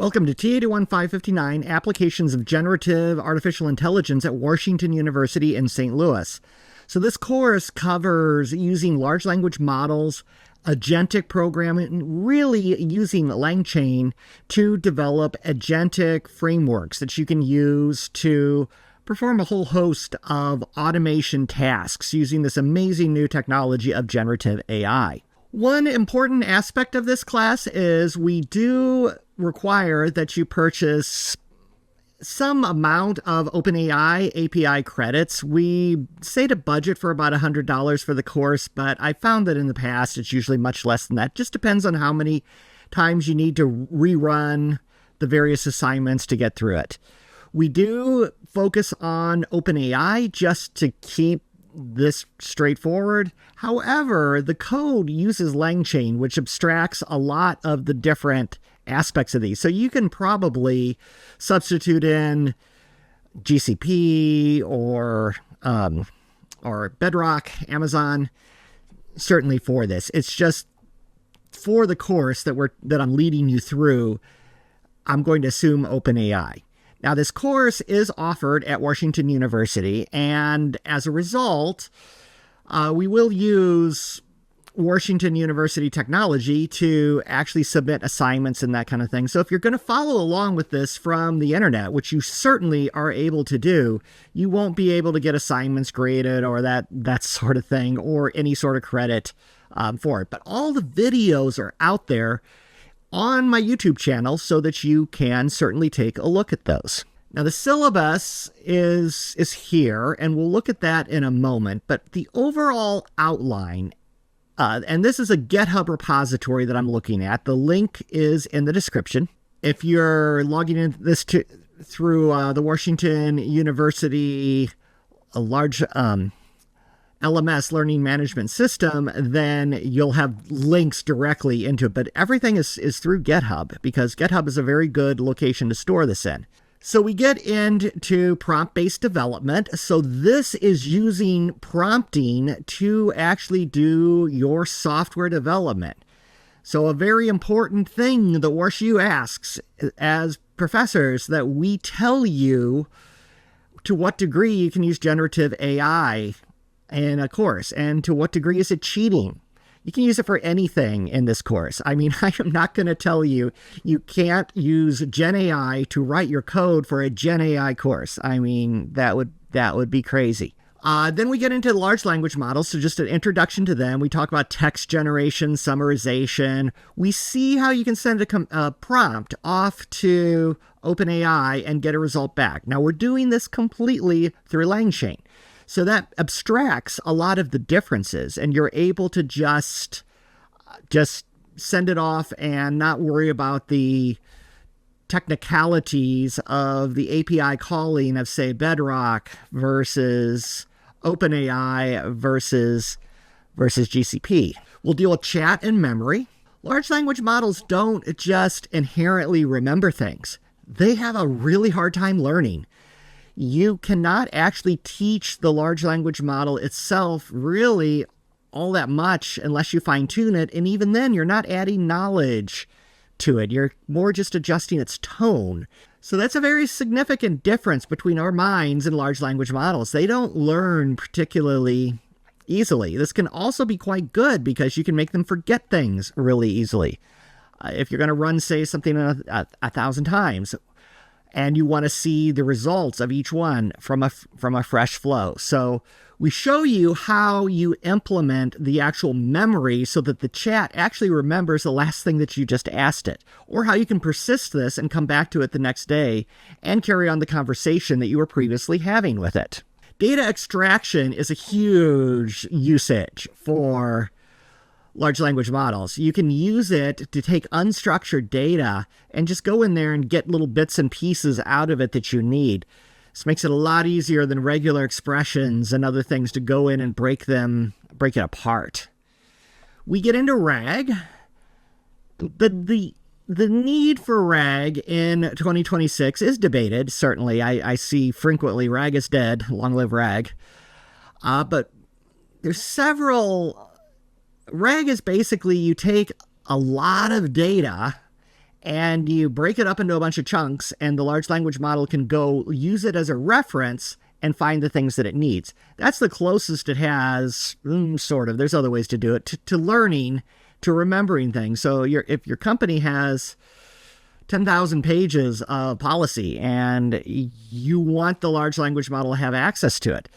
Welcome to TA21559, Applications of Generative Artificial Intelligence at Washington University in St. Louis. So this course covers using large language models, agentic programming, really using LangChain to develop agentic frameworks that you can use to perform a whole host of automation tasks using this amazing new technology of generative AI. One important aspect of this class is we do require that you purchase some amount of OpenAI API credits. We say to budget for about $100 for the course, but I found that in the past it's usually much less than that. Just depends on how many times you need to rerun the various assignments to get through it. We do focus on OpenAI just to keep this straightforward. However, the code uses LangChain, which abstracts a lot of the different aspects of these. So you can probably substitute in GCP or Bedrock, Amazon, certainly for this. It's just for the course that I'm leading you through, I'm going to assume OpenAI. Now, this course is offered at Washington University, and as a result, we will use Washington University technology to actually submit assignments and that kind of thing. So if you're going to follow along with this from the internet, which you certainly are able to do, you won't be able to get assignments graded or that sort of thing or any sort of credit for it. But all the videos are out there on my YouTube channel so that you can certainly take a look at those. Now, the syllabus is here, and we'll look at that in a moment, but the overall outline, and this is a GitHub repository that I'm looking at. The link is in the description. If you're logging in this through the Washington University, a large LMS learning management system, then you'll have links directly into it. But everything is through GitHub because GitHub is a very good location to store this in. So we get into prompt-based development. So this is using prompting to actually do your software development. So a very important thing that WashU asks as professors that we tell you to what degree you can use generative AI in a course, and to what degree is it cheating? You can use it for anything in this course. I mean, I am not going to tell you you can't use GenAI to write your code for a GenAI course. I mean, that would be crazy. Then we get into large language models, so just an introduction to them. We talk about text generation, summarization. We see how you can send a prompt off to OpenAI and get a result back. Now, we're doing this completely through LangChain. So that abstracts a lot of the differences, and you're able to just send it off and not worry about the technicalities of the API calling of, say, Bedrock versus OpenAI versus GCP. We'll deal with chat and memory. Large language models don't just inherently remember things. They have a really hard time learning. You cannot actually teach the large language model itself really all that much unless you fine-tune it, and even then you're not adding knowledge to it. You're more just adjusting its tone. So that's a very significant difference between our minds and large language models. They don't learn particularly easily. This can also be quite good because you can make them forget things really easily. If you're going to run, say, something 1,000 times, and you want to see the results of each one from a fresh flow. So we show you how you implement the actual memory so that the chat actually remembers the last thing that you just asked it, or how you can persist this and come back to it the next day and carry on the conversation that you were previously having with it. Data extraction is a huge usage for large language models. You can use it to take unstructured data and just go in there and get little bits and pieces out of it that you need. This makes it a lot easier than regular expressions and other things to go in and break it apart. We get into RAG. The need for RAG in 2026 is debated, certainly. I see frequently RAG is dead, long live RAG. But there's several. RAG is basically you take a lot of data and you break it up into a bunch of chunks, and the large language model can go use it as a reference and find the things that it needs. That's the closest it has, sort of. There's other ways to do it, to learning, to remembering things. So if your company has 10,000 pages of policy and you want the large language model to have access to it,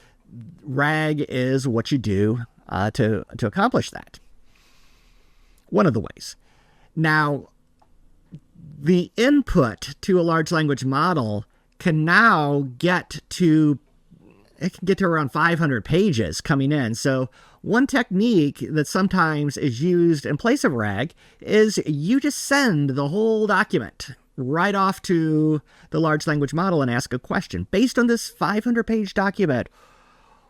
RAG is what you do to accomplish that. One of the ways. Now, the input to a large language model can now get to around 500 pages coming in. So one technique that sometimes is used in place of RAG is you just send the whole document right off to the large language model and ask a question. Based on this 500-page document,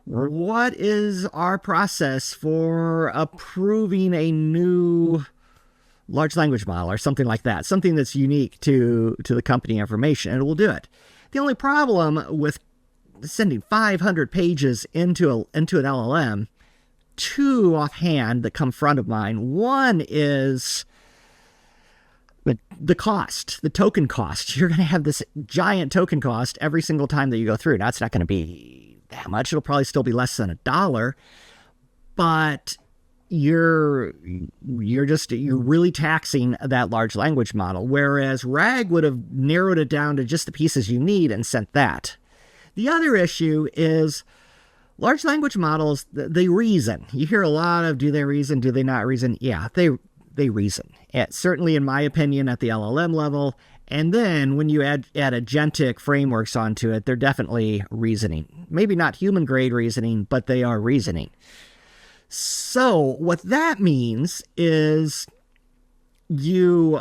what is our process for approving a new large language model or something like that? Something that's unique to the company information, and it will do it. The only problem with sending 500 pages into an LLM, two offhand that come front of mind. One is the cost, the token cost. You're going to have this giant token cost every single time that you go through. Now, it's not going to be that much. It'll probably still be less than $1, but you're really taxing that large language model, whereas RAG would have narrowed it down to just the pieces you need and sent that. The other issue is large language models, they reason. You hear a lot of, do they reason, do they not reason? Yeah, they reason. Certainly, in my opinion, at the LLM level. And then when you add agentic frameworks onto it, they're definitely reasoning. Maybe not human-grade reasoning, but they are reasoning. So what that means is the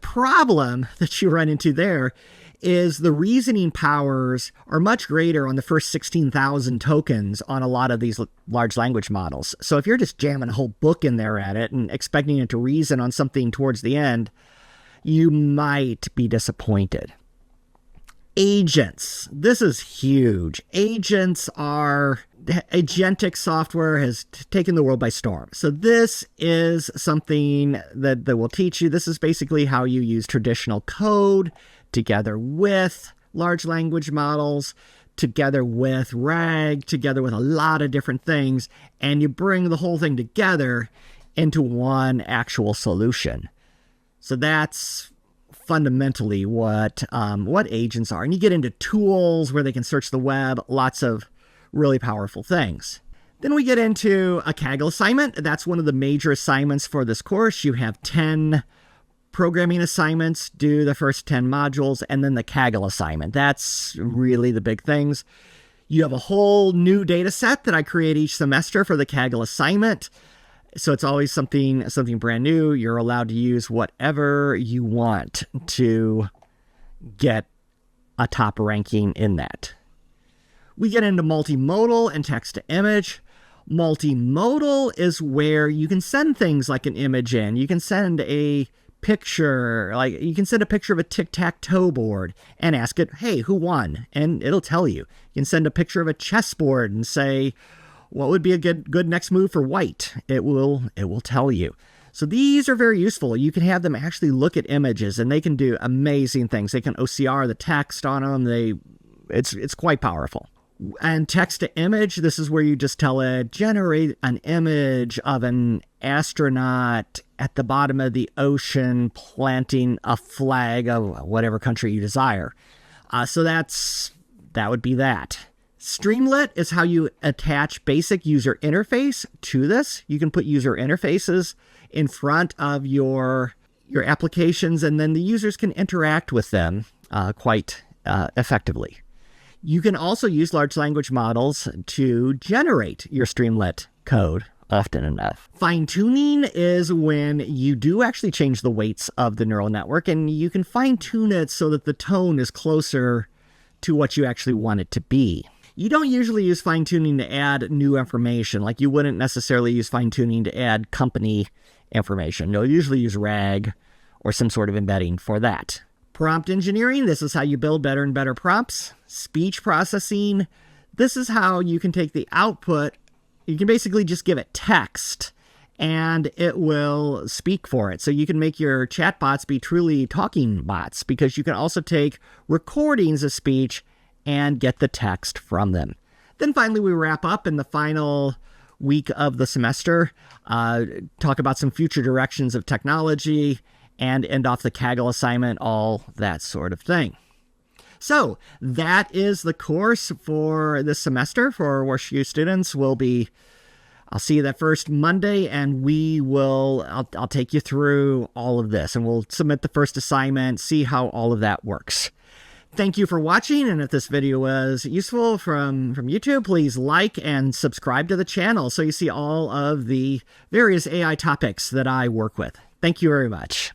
problem that you run into there is the reasoning powers are much greater on the first 16,000 tokens on a lot of these large language models. So if you're just jamming a whole book in there at it and expecting it to reason on something towards the end, you might be disappointed. Agents. This is huge. Agentic software has taken the world by storm. So this is something that will teach you. This is basically how you use traditional code together with large language models, together with RAG, together with a lot of different things, and you bring the whole thing together into one actual solution. So that's fundamentally what agents are. And you get into tools where they can search the web, lots of really powerful things. Then we get into a Kaggle assignment. That's one of the major assignments for this course. You have 10 programming assignments, do the first 10 modules, and then the Kaggle assignment. That's really the big things. You have a whole new data set that I create each semester for the Kaggle assignment. So it's always something brand new. You're allowed to use whatever you want to get a top ranking in that. We get into multimodal and text-to-image. Multimodal is where you can send things like an image in. You can send a picture, like you can send a picture of a tic-tac-toe board and ask it, hey, who won? And it'll tell you. You can send a picture of a chessboard and say, what would be a good next move for white? It will tell you. So these are very useful. You can have them actually look at images and they can do amazing things. They can OCR the text on them. It's quite powerful. And text to image, this is where you just tell it, generate an image of an astronaut at the bottom of the ocean planting a flag of whatever country you desire. So that would be that. Streamlit is how you attach basic user interface to this. You can put user interfaces in front of your applications, and then the users can interact with them quite effectively. You can also use large language models to generate your Streamlit code often enough. Fine-tuning is when you do actually change the weights of the neural network, and you can fine-tune it so that the tone is closer to what you actually want it to be. You don't usually use fine-tuning to add new information, like you wouldn't necessarily use fine-tuning to add company information. You'll usually use RAG or some sort of embedding for that. Prompt engineering, this is how you build better and better prompts. Speech processing, this is how you can take the output, you can basically just give it text, and it will speak for it. So you can make your chatbots be truly talking bots, because you can also take recordings of speech and get the text from them. Then finally, we wrap up in the final week of the semester, talk about some future directions of technology, and end off the Kaggle assignment, all that sort of thing. So that is the course for this semester for WashU students. I'll see you that first Monday, and I'll take you through all of this, and we'll submit the first assignment, see how all of that works. Thank you for watching, and if this video was useful from YouTube, please like and subscribe to the channel so you see all of the various AI topics that I work with. Thank you very much.